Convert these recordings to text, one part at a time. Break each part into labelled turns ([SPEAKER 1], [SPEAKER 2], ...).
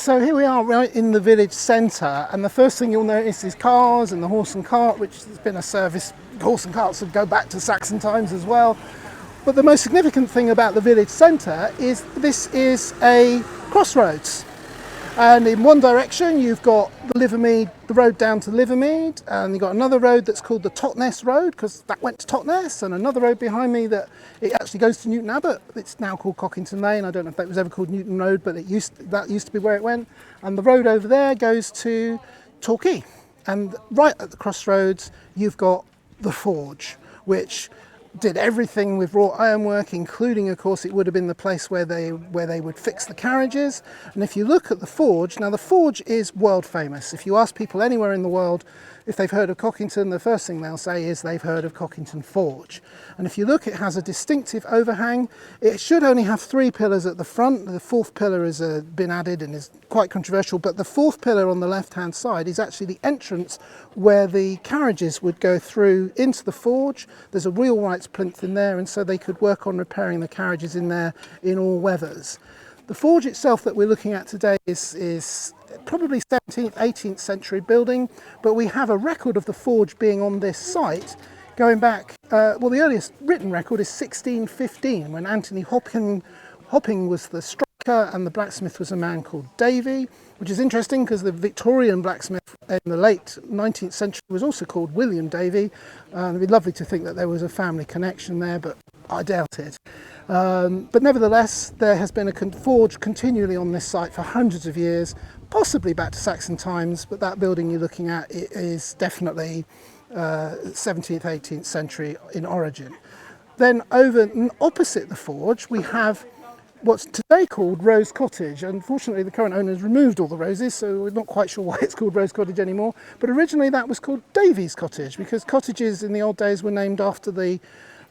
[SPEAKER 1] So here we are right in the village centre, and the first thing you'll notice is cars and the horse and cart, which has been a service. Horse and carts would go back to Saxon times as well. But the most significant thing about the village centre is this is a crossroads. And in one direction you've got the road down to Livermead, and you've got another road that's called the Totnes Road, because that went to Totnes, and another road behind me that it actually goes to Newton Abbot. It's now called Cockington Lane. I don't know if that was ever called Newton Road, but that used to be where it went. And the road over there goes to Torquay. And right at the crossroads you've got the forge, which did everything with wrought ironwork, including, of course, it would have been the place where they would fix the carriages. And if you look at the forge, now the forge is world famous. If you ask people anywhere in the world if they've heard of Cockington, the first thing they'll say is they've heard of Cockington Forge. And if you look, it has a distinctive overhang. It should only have 3 pillars at the front. The 4th pillar has been added and is quite controversial, but the 4th pillar on the left-hand side is actually the entrance where the carriages would go through into the forge. There's a wheelwright's plinth in there, and so they could work on repairing the carriages in there in all weathers. The forge itself that we're looking at today is probably 17th, 18th century building, but we have a record of the forge being on this site going back, the earliest written record is 1615, when Anthony Hopping was the striker and the blacksmith was a man called Davy, which is interesting because the Victorian blacksmith in the late 19th century was also called William Davy. It'd be lovely to think that there was a family connection there, but I doubt it. But nevertheless, there has been a forge continually on this site for hundreds of years, possibly back to Saxon times, but that building you're looking at is definitely 17th, 18th century in origin. Then over opposite the forge, we have what's today called Rose Cottage. Unfortunately, the current owner has removed all the roses, so we're not quite sure why it's called Rose Cottage anymore. But originally that was called Davy's Cottage, because cottages in the old days were named after the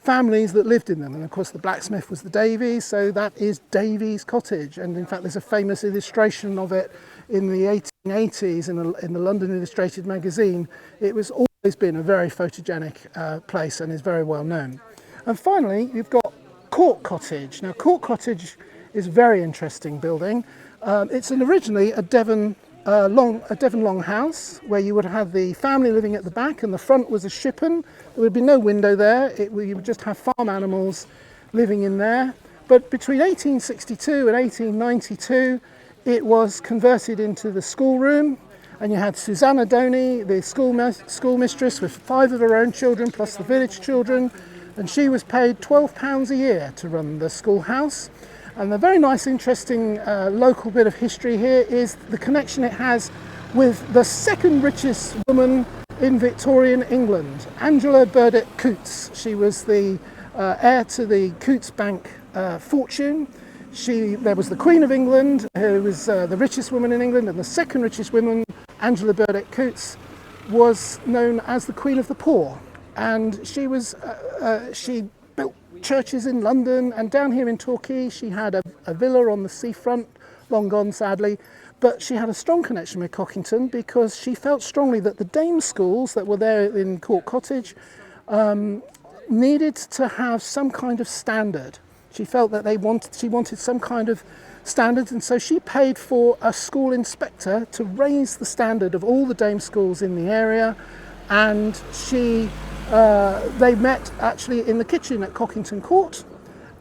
[SPEAKER 1] families that lived in them, and of course the blacksmith was the Davies, so that is Davy's Cottage. And in fact there's a famous illustration of it in the 1880s in the London Illustrated magazine. It was always been a very photogenic place and is very well known. And finally you've got Court Cottage. Now Court Cottage is a very interesting building. It's originally a Devon long house where you would have the family living at the back, and the front was a shippen. There would be no window there. You would just have farm animals living in there. But between 1862 and 1892 it was converted into the schoolroom, and you had Susanna Doney, the schoolmistress, with 5 of her own children plus the village children, and she was paid £12 a year to run the schoolhouse. And the very nice, interesting local bit of history here is the connection it has with the second richest woman in Victorian England, Angela Burdett Coutts. She was the heir to the Coutts Bank fortune. There was the Queen of England, who was the richest woman in England, and the second richest woman, Angela Burdett Coutts, was known as the Queen of the Poor. And she built churches in London, and down here in Torquay she had a villa on the seafront, long gone sadly, but she had a strong connection with Cockington because she felt strongly that the dame schools that were there in Court Cottage needed to have some kind of standard. She felt that she wanted some kind of standards, and so she paid for a school inspector to raise the standard of all the dame schools in the area. And they met actually in the kitchen at Cockington Court,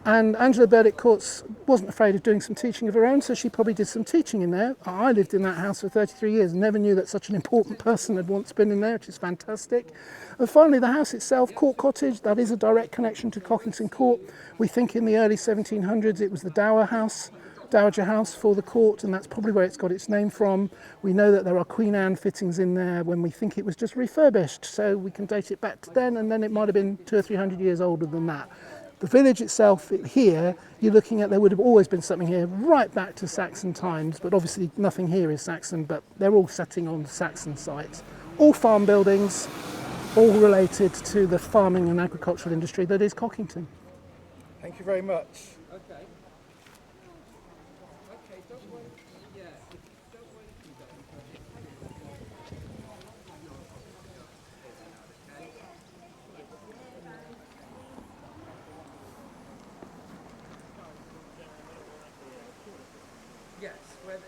[SPEAKER 1] and Angela Burdett Coutts wasn't afraid of doing some teaching of her own, so she probably did some teaching in there. I lived in that house for 33 years and never knew that such an important person had once been in there, which is fantastic. And finally, the house itself, Court Cottage, that is a direct connection to Cockington Court. We think in the early 1700s it was the Dowager House for the court, and that's probably where it's got its name from. We know that there are Queen Anne fittings in there when we think it was just refurbished, so we can date it back to then, and then it might have been 200 or 300 years older than that. The village itself, here, you're looking at, there would have always been something here right back to Saxon times, but obviously nothing here is Saxon, but they're all setting on Saxon sites. All farm buildings, all related to the farming and agricultural industry that is Cockington. Thank you very much.
[SPEAKER 2] Okay. Don't worry. Yeah. Don't worry. Yes, where the